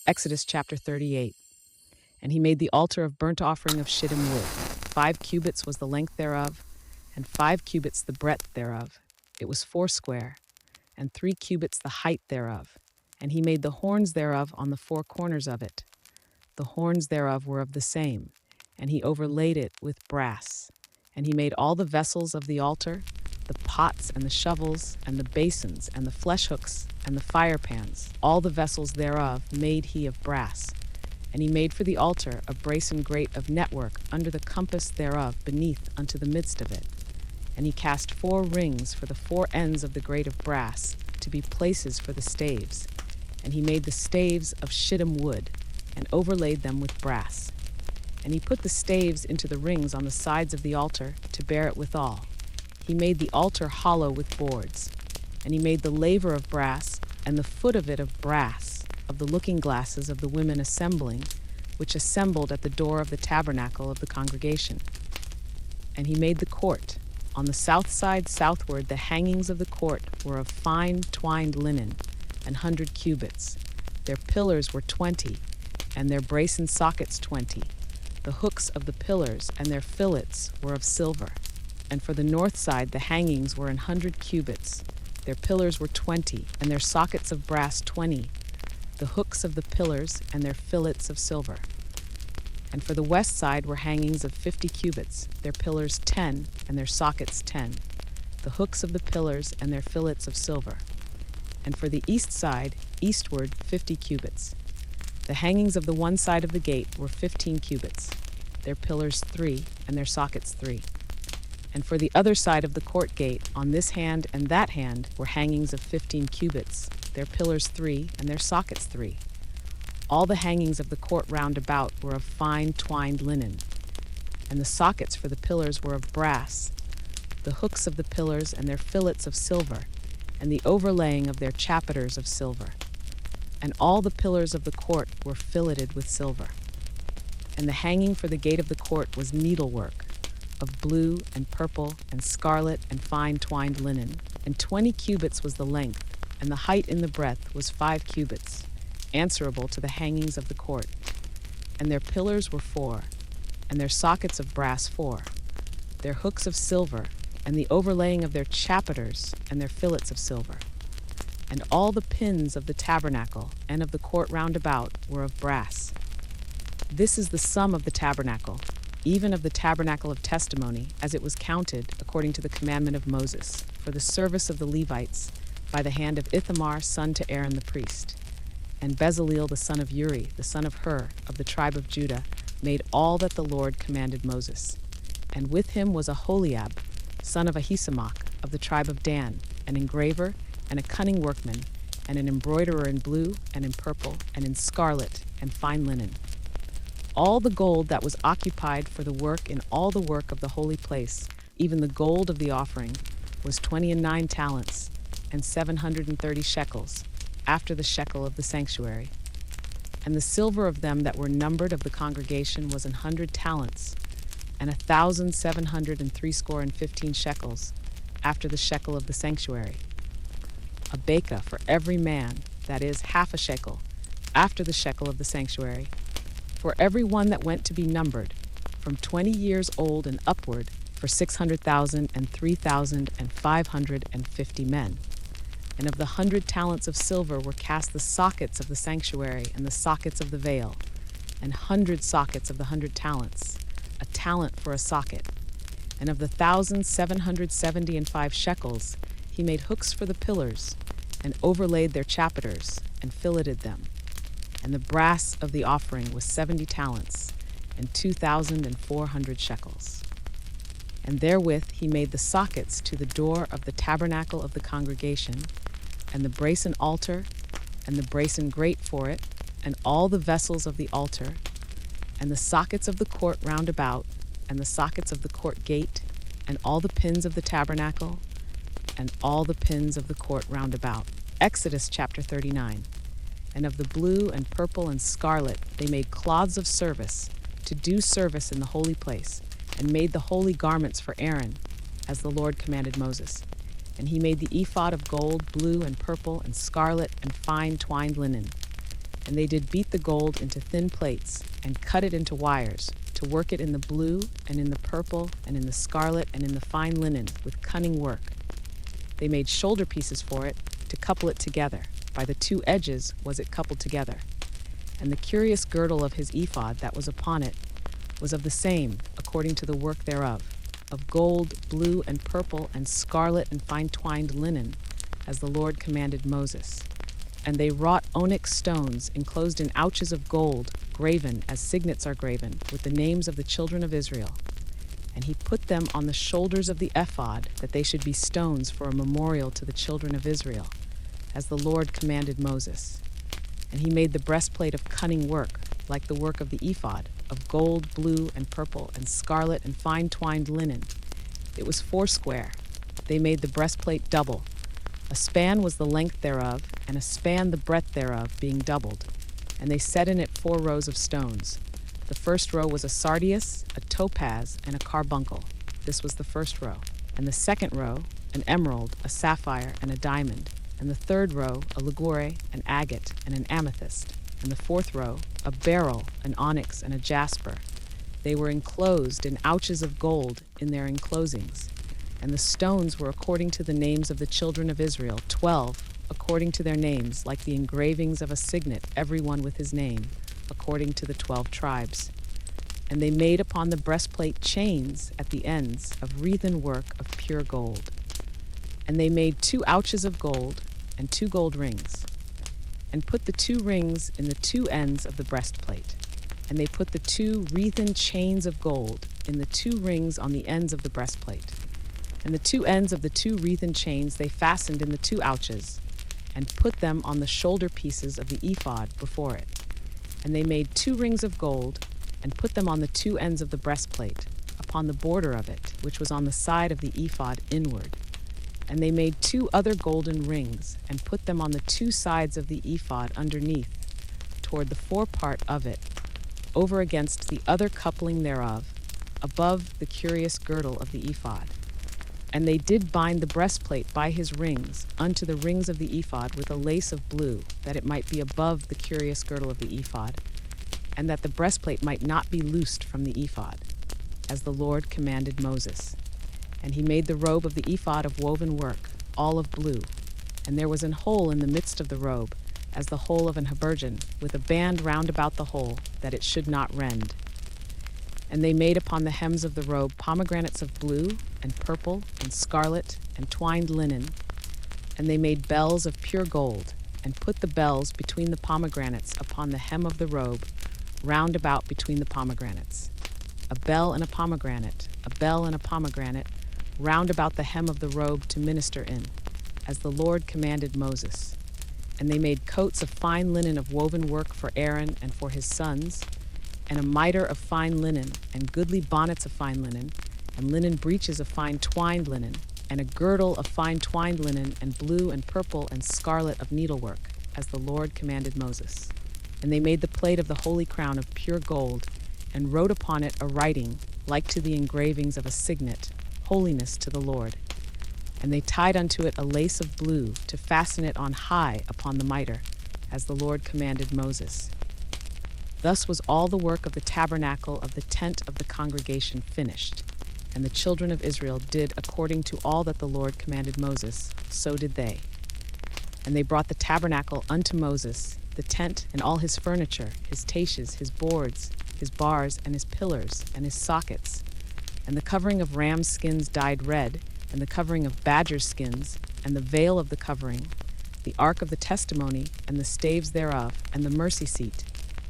Exodus chapter 38. And he made the altar of burnt offering of shittim wood. 5 cubits was the length thereof, and 5 cubits the breadth thereof. It was foursquare, and 3 cubits the height thereof. And he made the horns thereof on the 4 corners of it. The horns thereof were of the same, and he overlaid it with brass. And he made all the vessels of the altar, the pots and the shovels and the basins and the flesh hooks and the fire pans. All the vessels thereof made he of brass. And he made for the altar a brasen grate of network under the compass thereof beneath unto the midst of it. And he cast 4 rings for the 4 ends of the grate of brass, to be places for the staves. And he made the staves of shittim wood, and overlaid them with brass. And he put the staves into the rings on the sides of the altar, to bear it withal. He made the altar hollow with boards. And he made the laver of brass, and the foot of it of brass, of the looking glasses of the women assembling, which assembled at the door of the tabernacle of the congregation. And he made the court. On the south side southward the hangings of the court were of fine twined linen, 100 cubits. Their pillars were 20, and their brasen sockets 20. The hooks of the pillars and their fillets were of silver. And for the north side the hangings were 100 cubits. Their pillars were 20, and their sockets of brass 20. The hooks of the pillars and their fillets of silver. And for the west side were hangings of 50 cubits, their pillars 10, and their sockets 10. The hooks of the pillars and their fillets of silver. And for the east side, eastward 50 cubits. The hangings of the one side of the gate were 15 cubits, their pillars 3, and their sockets 3. And for the other side of the court gate, on this hand and that hand, were hangings of 15 cubits, their pillars 3, and their sockets 3. All the hangings of the court round about were of fine twined linen, and the sockets for the pillars were of brass, the hooks of the pillars and their fillets of silver, and the overlaying of their chapiters of silver. And all the pillars of the court were filleted with silver. And the hanging for the gate of the court was needlework, of blue and purple and scarlet and fine twined linen, and 20 cubits was the length, and the height in the breadth was 5 cubits, answerable to the hangings of the court. And their pillars were 4, and their sockets of brass 4, their hooks of silver, and the overlaying of their chapiters and their fillets of silver. And all the pins of the tabernacle and of the court round about were of brass. This is the sum of the tabernacle, even of the tabernacle of testimony, as it was counted according to the commandment of Moses, for the service of the Levites, by the hand of Ithamar son to Aaron the priest. And Bezaleel the son of Uri, the son of Hur, of the tribe of Judah, made all that the Lord commanded Moses. And with him was Aholiab, son of Ahisamach, of the tribe of Dan, an engraver, and a cunning workman, and an embroiderer in blue, and in purple, and in scarlet, and fine linen. All the gold that was occupied for the work in all the work of the holy place, even the gold of the offering, was 29 talents, and 730 shekels, after the shekel of the sanctuary. And the silver of them that were numbered of the congregation was 100 talents, and 1,760 shekels, after the shekel of the sanctuary. A beka for every man, that is, half a shekel, after the shekel of the sanctuary, for every one that went to be numbered, from 20 years old and upward, for 600,000 and 3,550 men. And of the 100 talents of silver were cast the sockets of the sanctuary and the sockets of the veil, and 100 sockets of the 100 talents, a talent for a socket. And of the 1,775 shekels, he made hooks for the pillars, and overlaid their chapiters, and filleted them. And the brass of the offering was 70 talents, and 2,400 shekels. And therewith he made the sockets to the door of the tabernacle of the congregation, and the brasen altar, and the brasen grate for it, and all the vessels of the altar, and the sockets of the court round about, and the sockets of the court gate, and all the pins of the tabernacle, and all the pins of the court round about. Exodus chapter 39. And of the blue and purple and scarlet they made cloths of service, to do service in the holy place, and made the holy garments for Aaron, as the Lord commanded Moses. And he made the ephod of gold, blue and purple and scarlet and fine twined linen. And they did beat the gold into thin plates, and cut it into wires, to work it in the blue, and in the purple, and in the scarlet, and in the fine linen, with cunning work. They made shoulder pieces for it, to couple it together. By the two edges was it coupled together. And the curious girdle of his ephod that was upon it was of the same, according to the work thereof, of gold, blue, and purple, and scarlet, and fine-twined linen, as the Lord commanded Moses. And they wrought onyx stones enclosed in ouches of gold, graven as signets are graven, with the names of the children of Israel. And he put them on the shoulders of the ephod, that they should be stones for a memorial to the children of Israel, as the Lord commanded Moses. And he made the breastplate of cunning work, like the work of the ephod, of gold, blue, and purple, and scarlet, and fine-twined linen. It was foursquare. They made the breastplate double. A span was the length thereof, and a span the breadth thereof, being doubled. And they set in it 4 rows of stones. The first row was a sardius, a topaz, and a carbuncle. This was the first row. And the second row, an emerald, a sapphire, and a diamond. And the third row, a ligure, an agate, and an amethyst. And the fourth row, a beryl, an onyx, and a jasper. They were enclosed in ouches of gold in their enclosings. And the stones were according to the names of the children of Israel, 12, according to their names, like the engravings of a signet, every one with his name, according to the 12 tribes. And they made upon the breastplate chains at the ends of wreathen work of pure gold. And they made 2 ouches of gold, and 2 gold rings, and put the 2 rings in the 2 ends of the breastplate. And they put the 2 wreathen chains of gold in the 2 rings on the ends of the breastplate. And the 2 ends of the 2 wreathen chains they fastened in the 2 ouches, and put them on the shoulder pieces of the ephod before it. And they made 2 rings of gold, and put them on the 2 ends of the breastplate, upon the border of it, which was on the side of the ephod inward. And they made 2 other golden rings, and put them on the 2 sides of the ephod underneath, toward the forepart of it, over against the other coupling thereof, above the curious girdle of the ephod. And they did bind the breastplate by his rings unto the rings of the ephod with a lace of blue, that it might be above the curious girdle of the ephod, and that the breastplate might not be loosed from the ephod, as the Lord commanded Moses. And he made the robe of the ephod of woven work, all of blue. And there was an hole in the midst of the robe, as the hole of an habergeon, with a band round about the hole, that it should not rend. And they made upon the hems of the robe pomegranates of blue, and purple, and scarlet, and twined linen. And they made bells of pure gold, and put the bells between the pomegranates upon the hem of the robe, round about between the pomegranates. A bell and a pomegranate, a bell and a pomegranate, round about the hem of the robe to minister in, as the Lord commanded Moses. And they made coats of fine linen of woven work for Aaron and for his sons, and a mitre of fine linen, and goodly bonnets of fine linen, and linen breeches of fine twined linen, and a girdle of fine twined linen, and blue and purple and scarlet of needlework, as the Lord commanded Moses. And they made the plate of the holy crown of pure gold, and wrote upon it a writing, like to the engravings of a signet, holiness to the Lord. And they tied unto it a lace of blue, to fasten it on high upon the mitre, as the Lord commanded Moses. Thus was all the work of the tabernacle of the tent of the congregation finished. And the children of Israel did according to all that the Lord commanded Moses, so did they. And they brought the tabernacle unto Moses, the tent and all his furniture, his taches, his boards, his bars, and his pillars, and his sockets, and the covering of ram skins dyed red, and the covering of badger skins, and the veil of the covering, the ark of the testimony, and the staves thereof, and the mercy seat,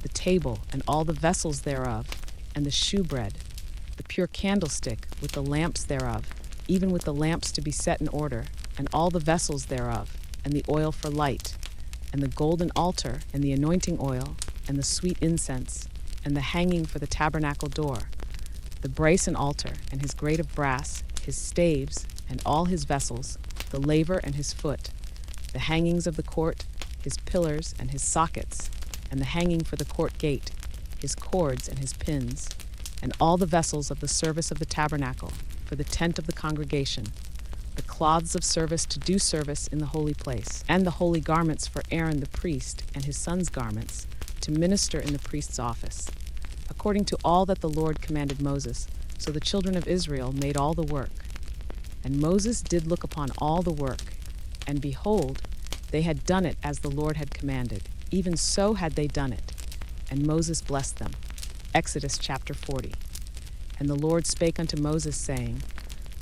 the table, and all the vessels thereof, and the shewbread, the pure candlestick, with the lamps thereof, even with the lamps to be set in order, and all the vessels thereof, and the oil for light, and the golden altar, and the anointing oil, and the sweet incense, and the hanging for the tabernacle door, the brazen altar, and his grate of brass, his staves, and all his vessels, the laver and his foot, the hangings of the court, his pillars and his sockets, and the hanging for the court gate, his cords and his pins, and all the vessels of the service of the tabernacle, for the tent of the congregation, the cloths of service to do service in the holy place, and the holy garments for Aaron the priest and his sons' garments to minister in the priest's office, according to all that the Lord commanded Moses. So the children of Israel made all the work. And Moses did look upon all the work, and behold, they had done it as the Lord had commanded. Even so had they done it. And Moses blessed them. Exodus chapter 40. And the Lord spake unto Moses, saying,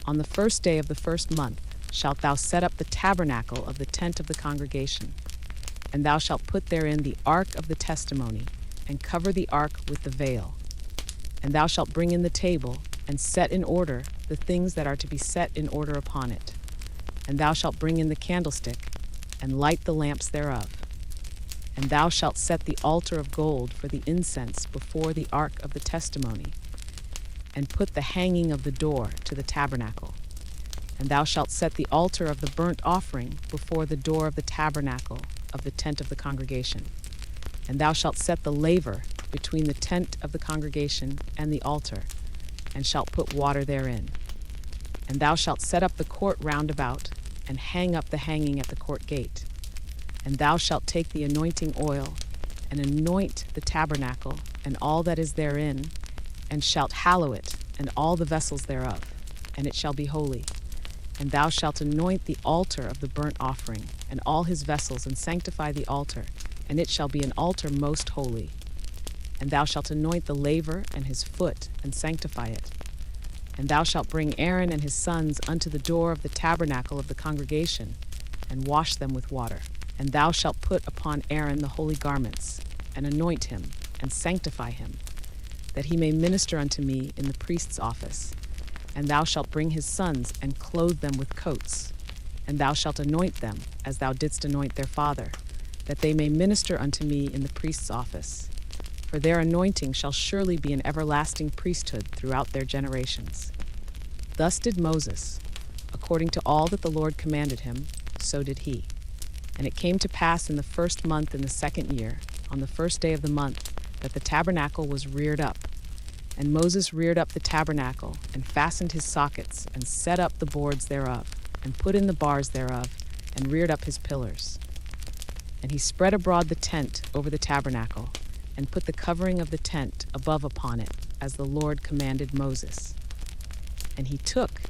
On the first day of the first month shalt thou set up the tabernacle of the tent of the congregation, and thou shalt put therein the ark of the testimony, and cover the ark with the veil. And thou shalt bring in the table, and set in order the things that are to be set in order upon it. And thou shalt bring in the candlestick, and light the lamps thereof. And thou shalt set the altar of gold for the incense before the ark of the testimony, and put the hanging of the door to the tabernacle. And thou shalt set the altar of the burnt offering before the door of the tabernacle of the tent of the congregation. And thou shalt set the laver between the tent of the congregation and the altar, and shalt put water therein. And thou shalt set up the court round about, and hang up the hanging at the court gate. And thou shalt take the anointing oil, and anoint the tabernacle, and all that is therein, and shalt hallow it, and all the vessels thereof, and it shall be holy. And thou shalt anoint the altar of the burnt offering, and all his vessels, and sanctify the altar, and it shall be an altar most holy. And thou shalt anoint the laver and his foot, and sanctify it. And thou shalt bring Aaron and his sons unto the door of the tabernacle of the congregation, and wash them with water. And thou shalt put upon Aaron the holy garments, and anoint him, and sanctify him, that he may minister unto me in the priest's office. And thou shalt bring his sons, and clothe them with coats. And thou shalt anoint them, as thou didst anoint their father, that they may minister unto me in the priest's office. For their anointing shall surely be an everlasting priesthood throughout their generations. Thus did Moses. According to all that the Lord commanded him, so did he. And it came to pass in the first month in the second year, on the first day of the month, that the tabernacle was reared up. And Moses reared up the tabernacle, and fastened his sockets, and set up the boards thereof, and put in the bars thereof, and reared up his pillars. And he spread abroad the tent over the tabernacle, and put the covering of the tent above upon it, as the Lord commanded Moses. And he took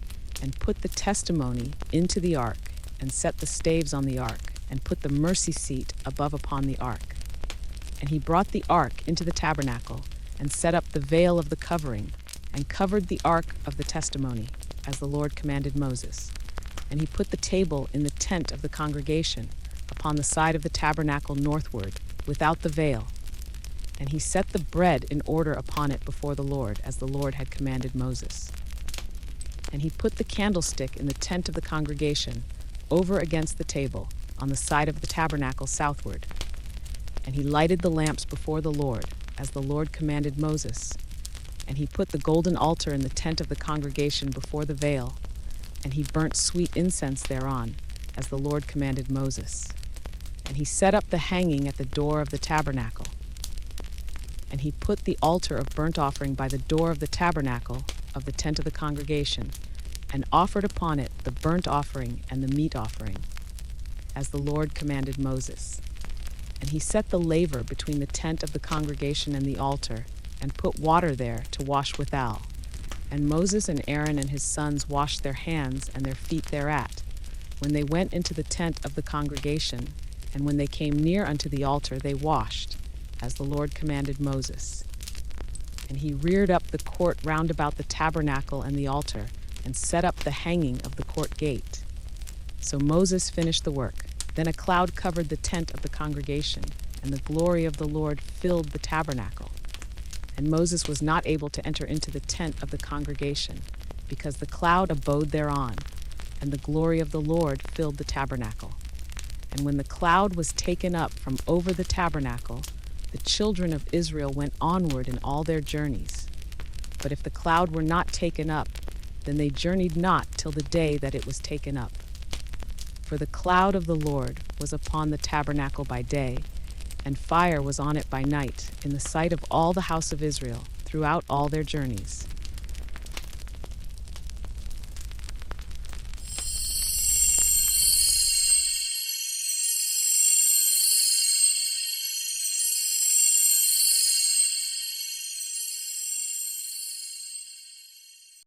and put the testimony into the ark, and set the staves on the ark, and put the mercy seat above upon the ark. And he brought the ark into the tabernacle, and set up the veil of the covering, and covered the ark of the testimony, as the Lord commanded Moses. And he put the table in the tent of the congregation, upon the side of the tabernacle northward, without the veil. And he set the bread in order upon it before the Lord, as the Lord had commanded Moses. And he put the candlestick in the tent of the congregation, over against the table, on the side of the tabernacle southward. And he lighted the lamps before the Lord, as the Lord commanded Moses. And he put the golden altar in the tent of the congregation before the veil, and he burnt sweet incense thereon, as the Lord commanded Moses. And he set up the hanging at the door of the tabernacle. And he put the altar of burnt offering by the door of the tabernacle of the tent of the congregation, and offered upon it the burnt offering and the meat offering, as the Lord commanded Moses. And he set the laver between the tent of the congregation and the altar, and put water there to wash withal. And Moses and Aaron and his sons washed their hands and their feet thereat, when they went into the tent of the congregation, and when they came near unto the altar they washed, as the Lord commanded Moses. And he reared up the court round about the tabernacle and the altar, and set up the hanging of the court gate. So Moses finished the work. Then a cloud covered the tent of the congregation, and the glory of the Lord filled the tabernacle. And Moses was not able to enter into the tent of the congregation, because the cloud abode thereon, and the glory of the Lord filled the tabernacle. And when the cloud was taken up from over the tabernacle, the children of Israel went onward in all their journeys. But if the cloud were not taken up, then they journeyed not till the day that it was taken up. For the cloud of the Lord was upon the tabernacle by day, and fire was on it by night, in the sight of all the house of Israel, throughout all their journeys.